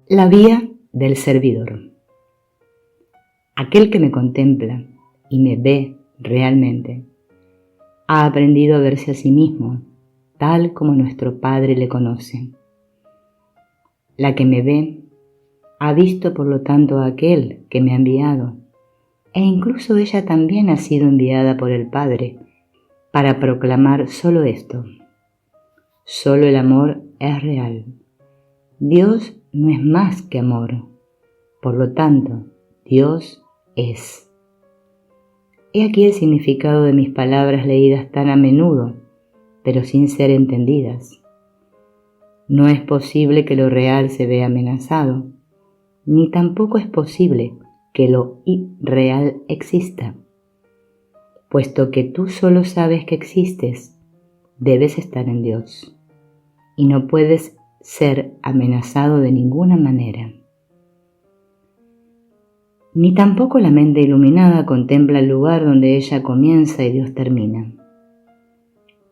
La vía del servidor. Aquel que me contempla y me ve realmente ha aprendido a verse a sí mismo tal como nuestro Padre le conoce. La que me ve ha visto por lo tanto a aquel que me ha enviado, e incluso ella también ha sido enviada por el Padre para proclamar solo esto: solo el amor es real. Dios no es más que amor, por lo tanto, Dios es. He aquí el significado de mis palabras leídas tan a menudo, pero sin ser entendidas. No es posible que lo real se vea amenazado, ni tampoco es posible que lo irreal exista. Puesto que tú solo sabes que existes, debes estar en Dios, y no puedes ser amenazado de ninguna manera. Ni tampoco la mente iluminada contempla el lugar donde ella comienza y Dios termina,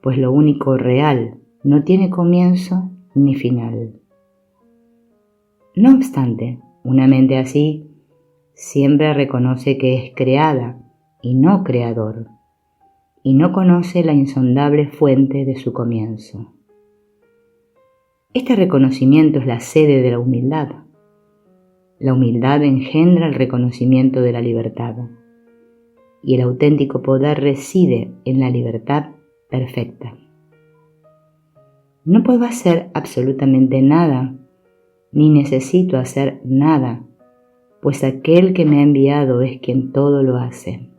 pues lo único real no tiene comienzo ni final. No obstante, una mente así siempre reconoce que es creada y no creador, y no conoce la insondable fuente de su comienzo. Este reconocimiento es la sede de la humildad. La humildad engendra el reconocimiento de la libertad, y el auténtico poder reside en la libertad perfecta. No puedo hacer absolutamente nada, ni necesito hacer nada, pues aquel que me ha enviado es quien todo lo hace.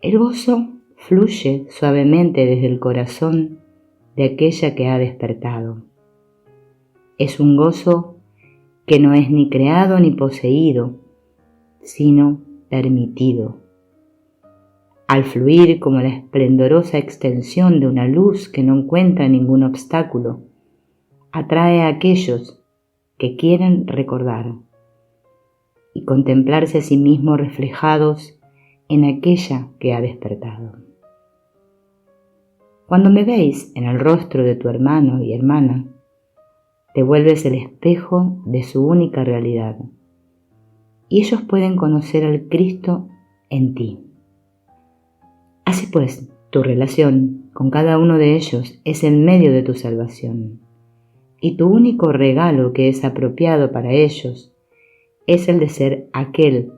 El gozo fluye suavemente desde el corazón de aquella que ha despertado. Es un gozo que no es ni creado ni poseído, sino permitido. Al fluir como la esplendorosa extensión de una luz que no encuentra ningún obstáculo, atrae a aquellos que quieren recordar y contemplarse a sí mismos reflejados en aquella que ha despertado. Cuando me veis en el rostro de tu hermano y hermana, te vuelves el espejo de su única realidad, y ellos pueden conocer al Cristo en ti. Así pues, tu relación con cada uno de ellos es el medio de tu salvación, y tu único regalo que es apropiado para ellos es el de ser aquel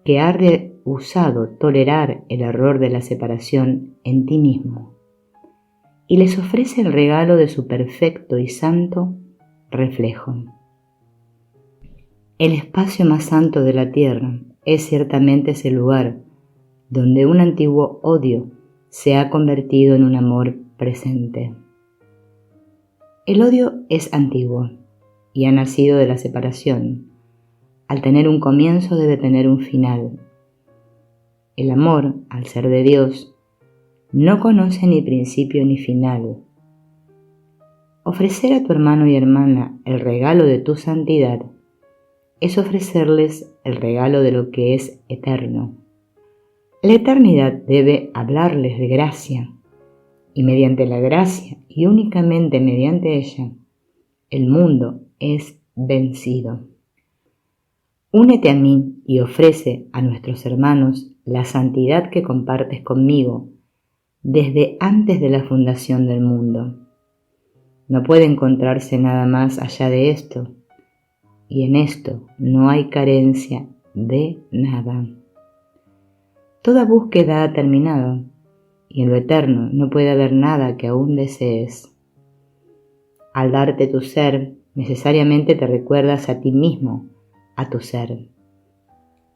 que ha rehusado tolerar el error de la separación en ti mismo, y les ofrece el regalo de su perfecto y santo reflejo. El espacio más santo de la tierra es ciertamente ese lugar donde un antiguo odio se ha convertido en un amor presente. El odio es antiguo y ha nacido de la separación. Al tener un comienzo debe tener un final. El amor, al ser de Dios, no conoce ni principio ni final. Ofrecer a tu hermano y hermana el regalo de tu santidad es ofrecerles el regalo de lo que es eterno. La eternidad debe hablarles de gracia, y mediante la gracia, y únicamente mediante ella, el mundo es vencido. Únete a mí y ofrece a nuestros hermanos la santidad que compartes conmigo desde antes de la fundación del mundo. No puede encontrarse nada más allá de esto, y en esto no hay carencia de nada. Toda búsqueda ha terminado, y en lo eterno no puede haber nada que aún desees. Al darte tu ser, necesariamente te recuerdas a ti mismo, a tu ser.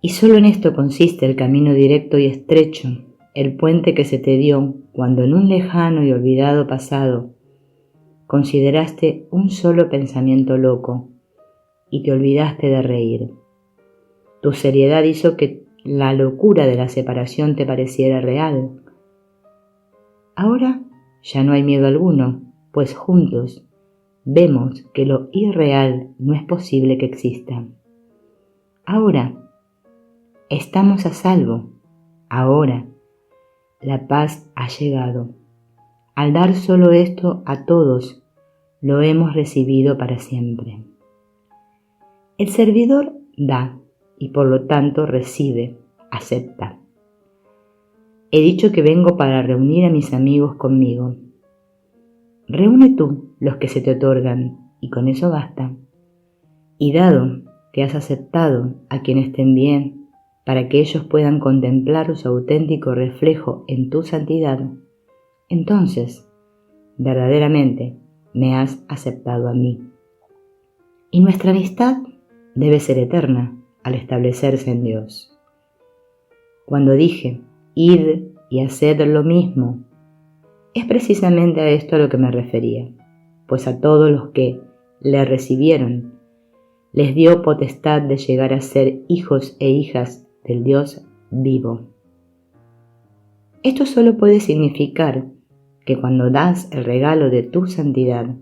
Y solo en esto consiste el camino directo y estrecho, el puente que se te dio cuando en un lejano y olvidado pasado consideraste un solo pensamiento loco y te olvidaste de reír. Tu seriedad hizo que la locura de la separación te pareciera real. Ahora ya no hay miedo alguno, pues juntos vemos que lo irreal no es posible que exista. Ahora estamos a salvo. Ahora la paz ha llegado. Al dar solo esto a todos, lo hemos recibido para siempre. El servidor da y por lo tanto recibe, acepta. He dicho que vengo para reunir a mis amigos conmigo. Reúne tú los que se te otorgan y con eso basta. Y dado que has aceptado a quienes te envíen para que ellos puedan contemplar su auténtico reflejo en tu santidad, entonces verdaderamente me has aceptado a mí. Y nuestra amistad debe ser eterna al establecerse en Dios. Cuando dije, id y haced lo mismo, es precisamente a esto a lo que me refería, pues a todos los que le recibieron les dio potestad de llegar a ser hijos e hijas del Dios vivo. Esto solo puede significar que cuando das el regalo de tu santidad,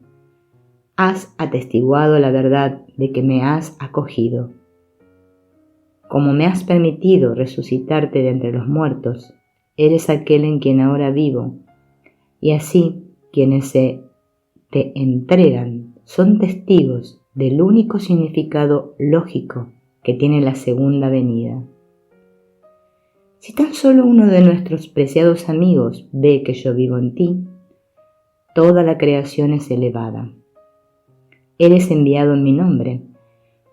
has atestiguado la verdad de que me has acogido. Como me has permitido resucitarte de entre los muertos, eres aquel en quien ahora vivo, y así quienes se te entregan son testigos del único significado lógico que tiene la segunda venida. Si tan solo uno de nuestros preciados amigos ve que yo vivo en ti, toda la creación es elevada. Eres enviado en mi nombre,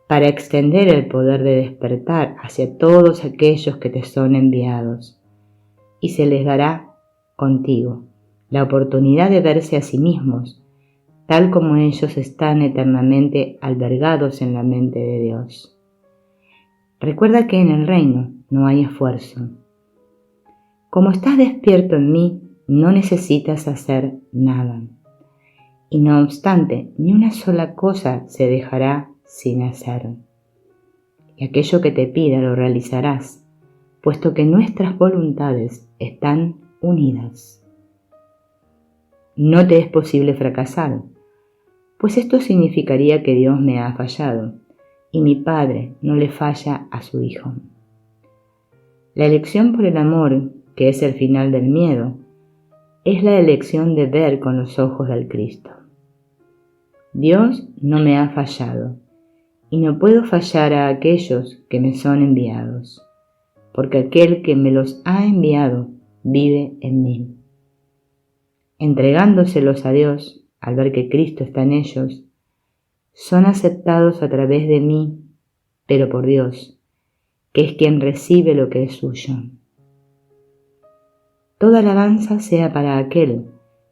para extender el poder de despertar hacia todos aquellos que te son enviados, y se les dará contigo la oportunidad de verse a sí mismos, tal como ellos están eternamente albergados en la mente de Dios. Recuerda que en el reino no hay esfuerzo. Como estás despierto en mí, no necesitas hacer nada. Y no obstante, ni una sola cosa se dejará sin hacer. Y aquello que te pida lo realizarás, puesto que nuestras voluntades están unidas. No te es posible fracasar, pues esto significaría que Dios me ha fallado, y mi Padre no le falla a su Hijo. La elección por el amor, que es el final del miedo, es la elección de ver con los ojos del Cristo. Dios no me ha fallado, y no puedo fallar a aquellos que me son enviados, porque aquel que me los ha enviado vive en mí. Entregándoselos a Dios, al ver que Cristo está en ellos, son aceptados a través de mí, pero por Dios, que es quien recibe lo que es suyo. Toda alabanza sea para aquel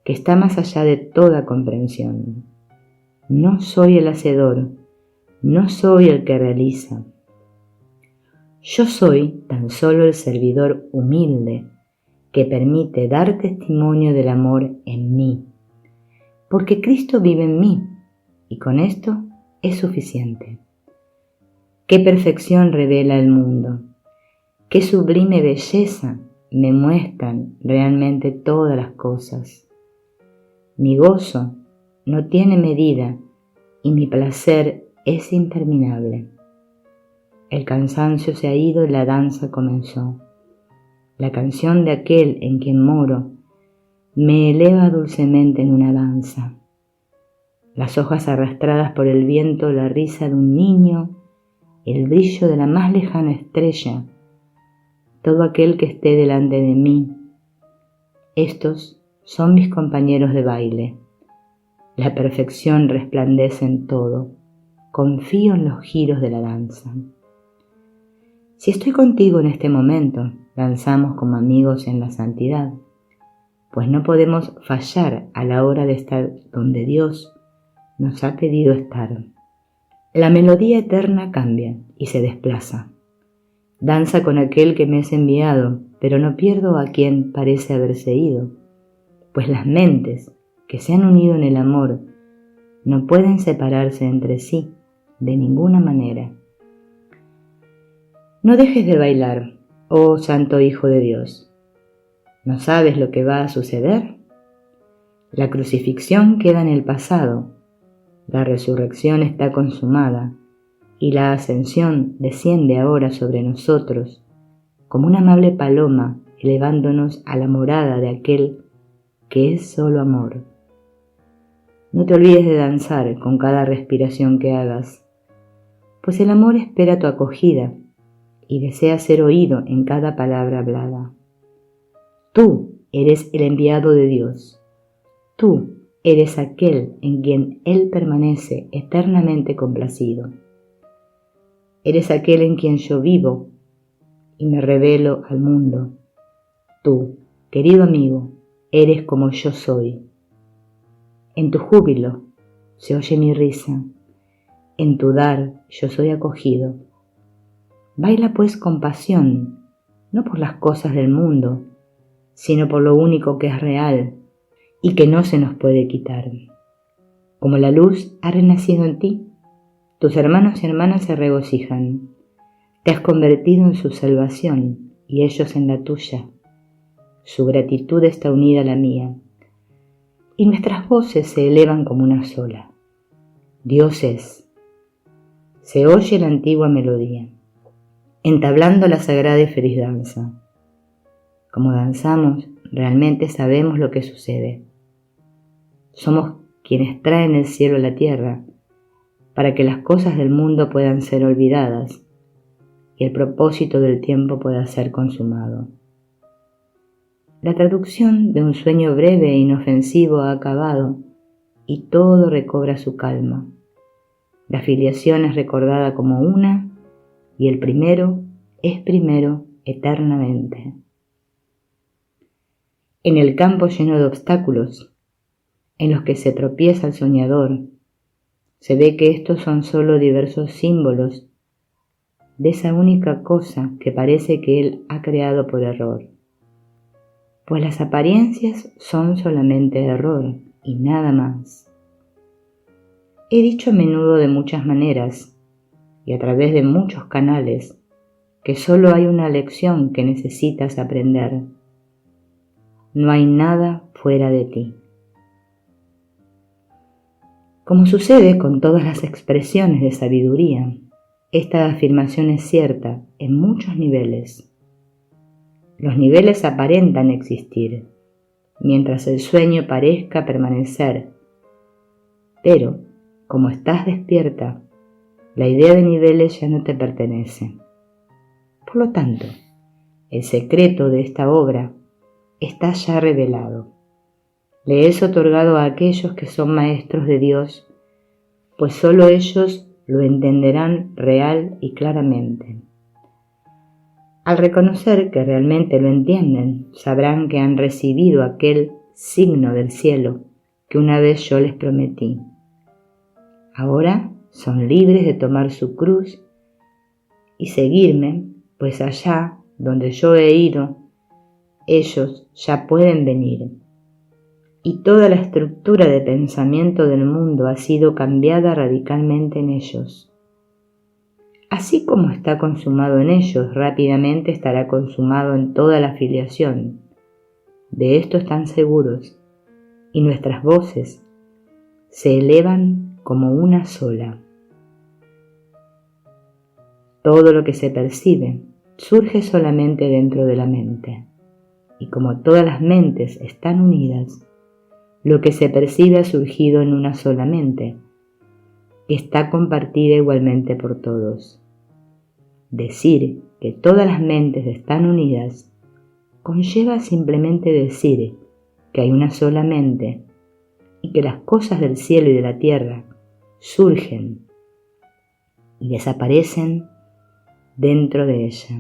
que está más allá de toda comprensión. No soy el hacedor, no soy el que realiza. Yo soy tan solo el servidor humilde que permite dar testimonio del amor en mí, porque Cristo vive en mí, y con esto es suficiente. Qué perfección revela el mundo, qué sublime belleza me muestran realmente todas las cosas. Mi gozo no tiene medida y mi placer es interminable. El cansancio se ha ido y la danza comenzó. La canción de aquel en quien moro me eleva dulcemente en una danza. Las hojas arrastradas por el viento, la risa de un niño, el brillo de la más lejana estrella, todo aquel que esté delante de mí. Estos son mis compañeros de baile. La perfección resplandece en todo. Confío en los giros de la danza. Si estoy contigo en este momento, danzamos como amigos en la santidad, pues no podemos fallar a la hora de estar donde Dios nos ha pedido estar. La melodía eterna cambia y se desplaza. Danza con aquel que me es enviado, pero no pierdo a quien parece haberse ido, pues las mentes que se han unido en el amor no pueden separarse entre sí de ninguna manera. No dejes de bailar, oh Santo Hijo de Dios. ¿No sabes lo que va a suceder? La crucifixión queda en el pasado, la resurrección está consumada y la ascensión desciende ahora sobre nosotros como una amable paloma elevándonos a la morada de aquel que es solo amor. No te olvides de danzar con cada respiración que hagas, pues el amor espera tu acogida y desea ser oído en cada palabra hablada. Tú eres el enviado de Dios. Tú eres aquel en quien Él permanece eternamente complacido. Eres aquel en quien yo vivo y me revelo al mundo. Tú, querido amigo, eres como yo soy. En tu júbilo se oye mi risa, en tu dar yo soy acogido. Baila pues con pasión, no por las cosas del mundo, sino por lo único que es real y que no se nos puede quitar. Como la luz ha renacido en ti, tus hermanos y hermanas se regocijan. Te has convertido en su salvación y ellos en la tuya. Su gratitud está unida a la mía, y nuestras voces se elevan como una sola. Dios es. Se oye la antigua melodía, entablando la sagrada y feliz danza. Como danzamos, realmente sabemos lo que sucede. Somos quienes traen el cielo a la tierra, para que las cosas del mundo puedan ser olvidadas y el propósito del tiempo pueda ser consumado. La traducción de un sueño breve e inofensivo ha acabado y todo recobra su calma. La filiación es recordada como una y el primero es primero eternamente. En el campo lleno de obstáculos, en los que se tropieza el soñador, se ve que estos son solo diversos símbolos de esa única cosa que parece que él ha creado por error. Pues las apariencias son solamente error y nada más. He dicho a menudo de muchas maneras y a través de muchos canales que solo hay una lección que necesitas aprender. No hay nada fuera de ti. Como sucede con todas las expresiones de sabiduría, esta afirmación es cierta en muchos niveles. Los niveles aparentan existir, mientras el sueño parezca permanecer. Pero, como estás despierta, la idea de niveles ya no te pertenece. Por lo tanto, el secreto de esta obra está ya revelado. Le es otorgado a aquellos que son maestros de Dios, pues solo ellos lo entenderán real y claramente. Al reconocer que realmente lo entienden, sabrán que han recibido aquel signo del cielo que una vez yo les prometí. Ahora son libres de tomar su cruz y seguirme, pues allá donde yo he ido, ellos ya pueden venir. Y toda la estructura de pensamiento del mundo ha sido cambiada radicalmente en ellos. Así como está consumado en ellos, rápidamente estará consumado en toda la filiación. De esto están seguros, y nuestras voces se elevan como una sola. Todo lo que se percibe surge solamente dentro de la mente, y como todas las mentes están unidas, lo que se percibe ha surgido en una sola mente, que está compartida igualmente por todos. Decir que todas las mentes están unidas conlleva simplemente decir que hay una sola mente y que las cosas del cielo y de la tierra surgen y desaparecen dentro de ella.